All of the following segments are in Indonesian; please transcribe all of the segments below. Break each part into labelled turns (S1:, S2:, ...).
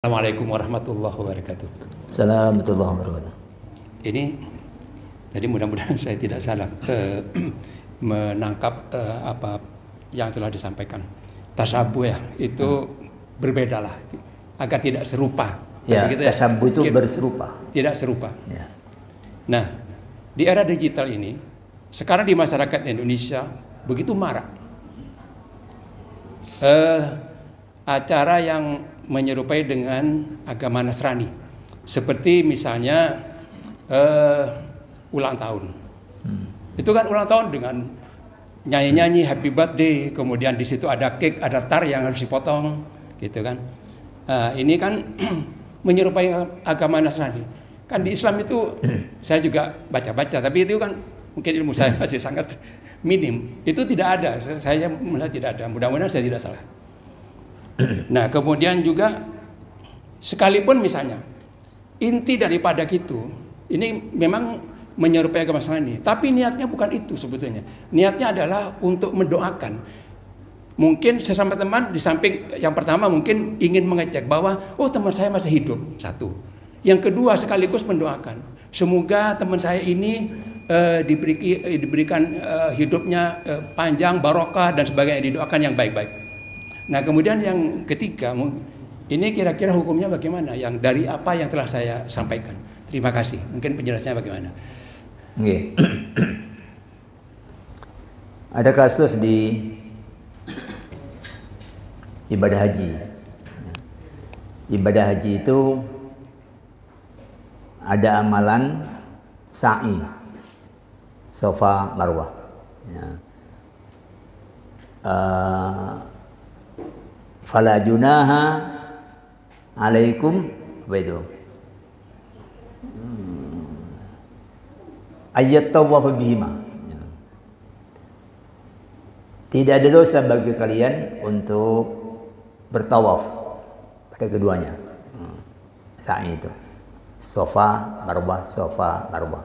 S1: Assalamualaikum warahmatullahi wabarakatuh.
S2: Assalamualaikum warahmatullahi wabarakatuh.
S1: Ini jadi mudah-mudahan saya tidak salah menangkap apa yang telah disampaikan. Tasabuh ya itu berbeda lah, agar tidak serupa.
S2: Ya, tasabuh itu berserupa.
S1: Tidak serupa.
S2: Ya.
S1: Nah, di era digital ini, sekarang di masyarakat Indonesia begitu marak acara yang menyerupai dengan agama Nasrani, seperti misalnya ulang tahun. Itu kan ulang tahun dengan nyanyi-nyanyi happy birthday, kemudian di situ ada cake, ada tar yang harus dipotong, gitu kan. Ini kan menyerupai agama Nasrani. Kan di Islam itu saya juga baca-baca, tapi itu kan mungkin ilmu saya masih sangat minim. Itu tidak ada, saya melihat tidak ada. Mudah-mudahan saya tidak salah. Nah, kemudian juga sekalipun misalnya inti daripada itu ini memang menyerupai agama Nasrani, tapi niatnya bukan itu sebetulnya. Niatnya adalah untuk mendoakan. Mungkin sesama teman, di samping yang pertama mungkin ingin mengecek bahwa oh teman saya masih hidup, satu. Yang kedua sekaligus mendoakan semoga teman saya ini diberikan hidupnya panjang, barokah dan sebagainya, didoakan yang baik-baik. Nah, kemudian yang ketiga, ini kira-kira hukumnya bagaimana? Yang dari apa yang telah saya sampaikan. Terima kasih. Mungkin penjelasannya bagaimana?
S2: Okay. Ada kasus di ibadah haji. Ibadah haji itu ada amalan sa'i, Safa Marwah. Ya. Fala junaha alaikum apa itu? Ayat tawaf bihima. Tidak ada dosa bagi kalian untuk bertawaf pada keduanya. Sa'i itu. Safa Marwah, Safa Marwah.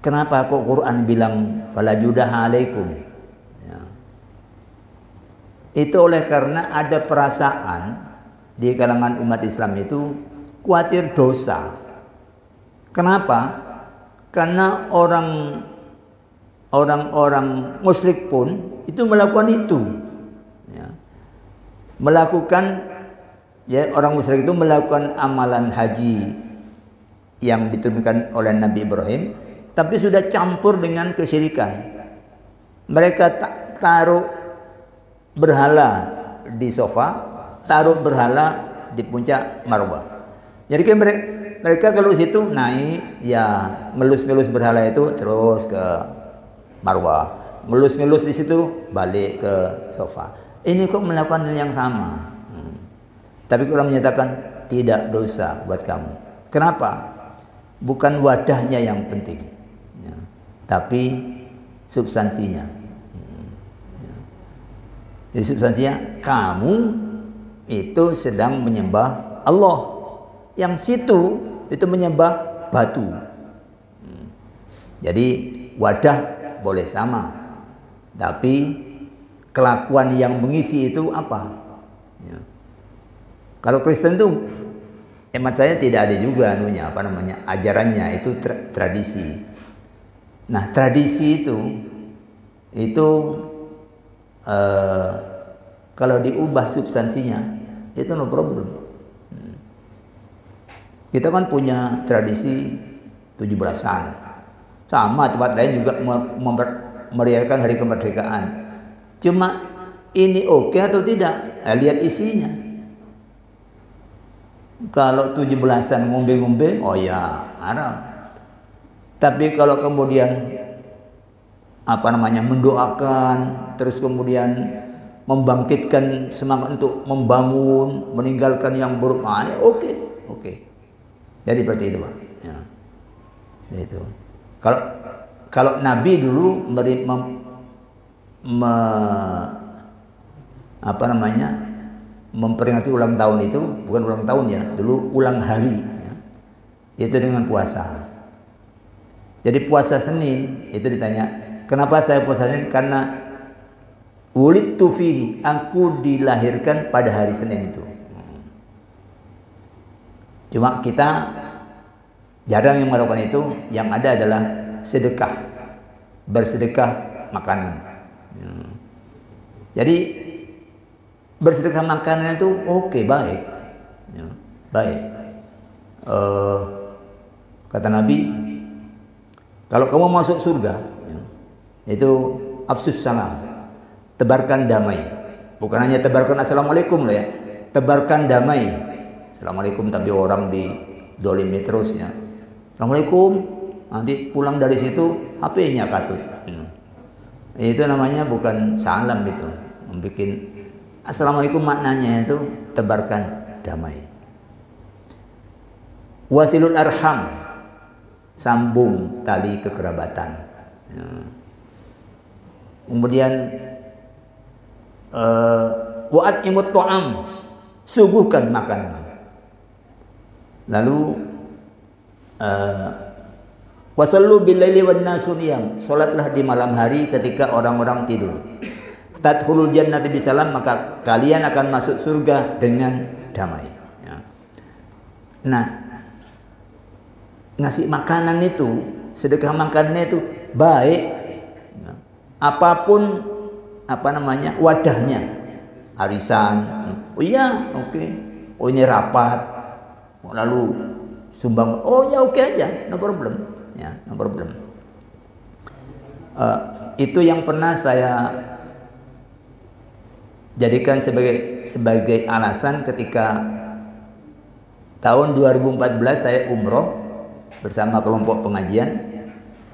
S2: Kenapa kok Quran bilang fala junaha alaikum? Itu oleh karena ada perasaan di kalangan umat Islam itu khawatir dosa. Kenapa? Karena orang-orang musyrik pun itu melakukan itu. Ya. Orang musyrik itu melakukan amalan haji yang diturunkan oleh Nabi Ibrahim, tapi sudah campur dengan kesyirikan. Mereka taruh berhala di sofa, taruh berhala di puncak Marwah. Jadi kan mereka kalau situ naik, ya ngelus-ngelus berhala itu terus ke Marwah, ngelus-ngelus di situ balik ke sofa. Ini kok melakukan hal yang sama. Tapi Quran menyatakan tidak dosa buat kamu. Kenapa? Bukan wadahnya yang penting, ya, tapi substansinya. Jadi substansinya kamu itu sedang menyembah Allah, yang situ itu menyembah batu. Jadi wadah boleh sama, tapi kelakuan yang mengisi itu apa? Ya. Kalau Kristen tuh hemat saya tidak ada juga ajarannya itu tradisi. Nah, tradisi itu kalau diubah substansinya itu no problem. Kita kan punya tradisi 17-an, sama tempat lain juga merayakan hari kemerdekaan. Cuma ini oke atau tidak? Lihat isinya. Kalau 17-an ngombe-ngombe, oh ya haram. Tapi kalau kemudian mendoakan, terus kemudian membangkitkan semangat untuk membangun, meninggalkan yang buruk, oke. Jadi seperti itu, Pak. Ya. Itu. Kalau Nabi dulu memperingati ulang tahun itu bukan ulang tahun ya, dulu ulang hari, ya. Itu dengan puasa. Jadi puasa Senin itu ditanya, kenapa saya puasa Senin? Karena ulidtu fihi, aku dilahirkan pada hari Senin itu. Cuma kita jarang yang melakukan itu. Yang ada adalah sedekah, bersedekah makanan. Jadi bersedekah makanan itu oke, baik, baik. Kata Nabi, kalau kamu masuk surga, itu afsus salam, tebarkan damai. Bukan hanya tebarkan assalamualaikum loh ya, tebarkan damai. Assalamualaikum tapi orang didolimi terus ya. Assalamualaikum, nanti pulang dari situ HP-nya katut. Itu namanya bukan salam, itu membuat assalamualaikum, maknanya itu tebarkan damai. Wasilul arham, sambung tali kekerabatan. Kemudian wa'at imut to'am, suguhkan makanan. Lalu wasallu billaili wan nasu niyam, salatlah di malam hari ketika orang-orang tidur. Tadkhulul jannata bisalam, maka kalian akan masuk surga dengan damai. Ya. Nah, ngasih makanan itu, sedekah makanan itu baik. Ya. Apapun wadahnya, arisan, oh iya, oke. Oh ini rapat, lalu sumbang, oh ya oke aja, no problem. Ya, no problem. Itu yang pernah saya jadikan sebagai alasan ketika tahun 2014 saya umroh bersama kelompok pengajian.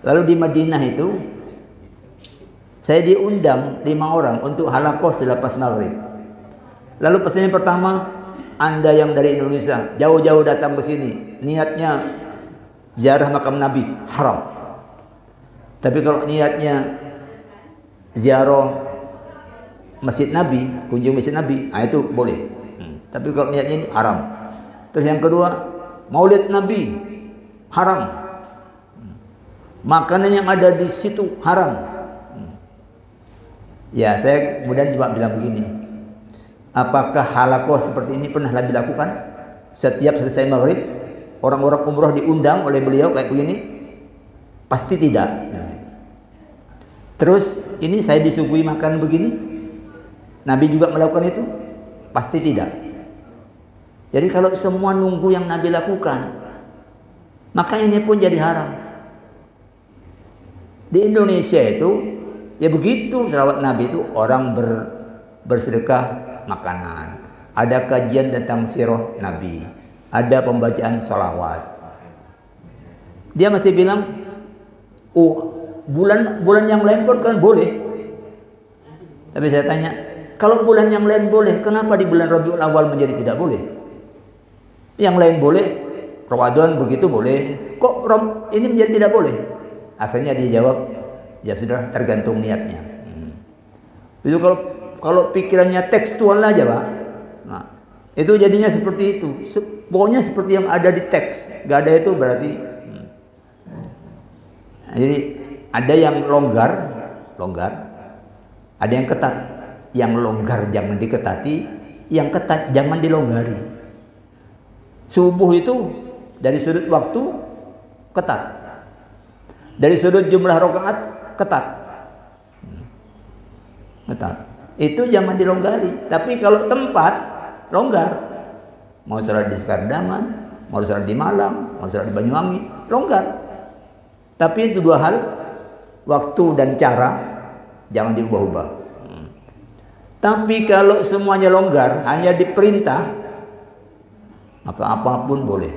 S2: Lalu di Madinah itu saya diundang 5 orang untuk halaqah selepas maghrib. Lalu pesannya pertama, Anda yang dari Indonesia jauh-jauh datang ke sini, niatnya ziarah makam Nabi, haram. Tapi kalau niatnya ziarah Masjid Nabi, kunjung Masjid Nabi, itu boleh. Tapi kalau niatnya ini haram. Terus yang kedua, Maulid Nabi, haram. Makanan yang ada di situ haram. Ya, saya kemudian coba bilang begini, apakah halaqah seperti ini pernah Nabi lakukan? Setiap selesai maghrib, orang-orang umroh diundang oleh beliau kayak begini? Pasti tidak. Terus ini saya disuguhi makan begini, Nabi juga melakukan itu? Pasti tidak. Jadi kalau semua nunggu yang Nabi lakukan, maka ini pun jadi haram. Di Indonesia itu ya begitu, selawat Nabi itu orang bersedekah makanan. Ada kajian tentang sirah Nabi, ada pembacaan sholawat. Dia masih bilang, oh bulan yang lain pun kan boleh. Tapi saya tanya, kalau bulan yang lain boleh, kenapa di bulan Rabiul Awal menjadi tidak boleh? Yang lain boleh, Ramadan begitu boleh. Kok ini menjadi tidak boleh? Akhirnya dia jawab, ya sudah, tergantung niatnya. Itu kalau pikirannya tekstual aja, Pak. Nah, itu jadinya seperti itu. Pokoknya seperti yang ada di teks. Gak ada itu berarti. Jadi ada yang longgar, ada yang ketat. Yang longgar jangan diketati, yang ketat jangan dilonggari. Subuh itu dari sudut waktu ketat, dari sudut jumlah rakaat ketat. Itu jangan dilonggari. Tapi kalau tempat longgar, mau sholat di Sekardaman, mau sholat di Malang, mau sholat di Banyuwangi, longgar. Tapi itu dua hal, waktu dan cara jangan diubah-ubah. Tapi kalau semuanya longgar, hanya diperintah, maka apapun boleh.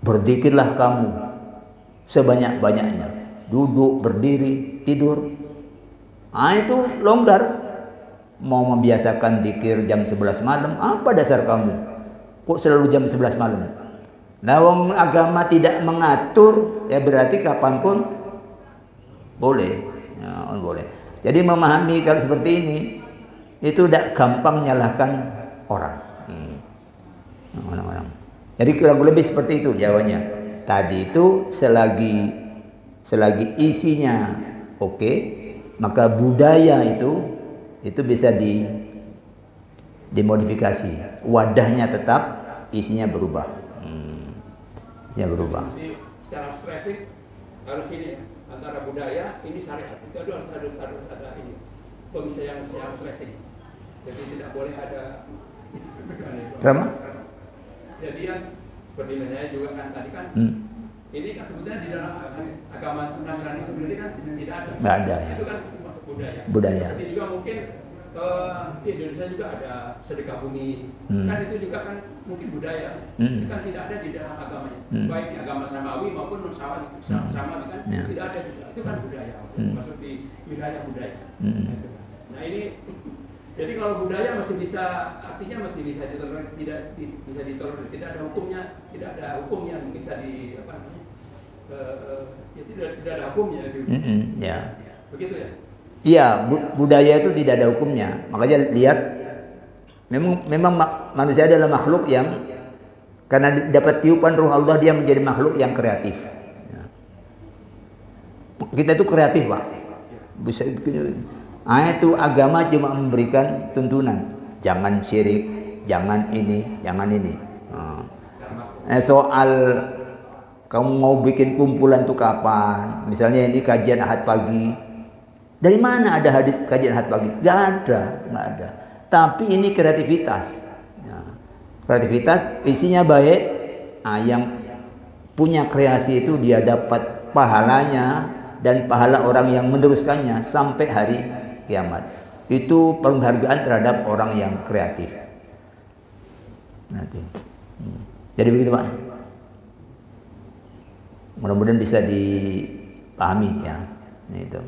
S2: Berzikirlah kamu sebanyak-banyaknya, duduk, berdiri, tidur. Itu longgar. Mau membiasakan zikir jam 11 malam, apa dasar kamu? Kok selalu jam 11 malam? Nah, agama tidak mengatur, ya berarti kapanpun boleh. Ya, boleh. Jadi memahami kalau seperti ini, itu tidak gampang menyalahkan orang. Orang-orang. Jadi kurang lebih seperti itu jawabannya. Tadi itu selagi isinya oke, maka budaya itu bisa dimodifikasi. Wadahnya tetap isinya berubah. Isinya berubah.
S1: Jadi secara stressing harus ini antara budaya ini syariat itu harus ada ini pemisah yang stressing. Jadi tidak boleh ada.
S2: Kenapa?
S1: Jadi yang seperti misalnya juga kan tadi kan ini kan sebetulnya di dalam agama Nasrani sendiri kan tidak ada.
S2: Nggak ada ya.
S1: Itu kan masuk budaya.
S2: Budaya.
S1: Seperti juga mungkin di Indonesia juga ada sedekah bumi. Kan itu juga kan mungkin budaya. Itu kan tidak ada di dalam agamanya. Baik di agama Samawi maupun non-Samawi kan tidak ada juga. Itu kan budaya. Masuk di wilayah budaya. Nah ini jadi kalau budaya masih bisa, artinya masih bisa ditolerir, tidak bisa ditolerir, tidak ada hukumnya, tidak ada hukum yang bisa di apa namanya, ya tidak ada hukumnya itu.
S2: Ya.
S1: Begitu ya?
S2: Iya, budaya itu tidak ada hukumnya. Makanya lihat, memang manusia adalah makhluk yang karena dapat tiupan ruh Allah dia menjadi makhluk yang kreatif. Ya. Kita itu kreatif, Pak. Bisa begini. Itu agama cuma memberikan tuntunan, jangan syirik, jangan ini, jangan ini. Soal kamu mau bikin kumpulan tuh kapan? Misalnya ini kajian Ahad pagi. Dari mana ada hadis kajian Ahad pagi? Gak ada. Tapi ini kreativitas. Kreativitas isinya baik. Yang punya kreasi itu dia dapat pahalanya dan pahala orang yang meneruskannya sampai hari kiamat. Itu penghargaan terhadap orang yang kreatif. Jadi begitu, Pak. Mudah-mudahan bisa dipahami ya. Itu.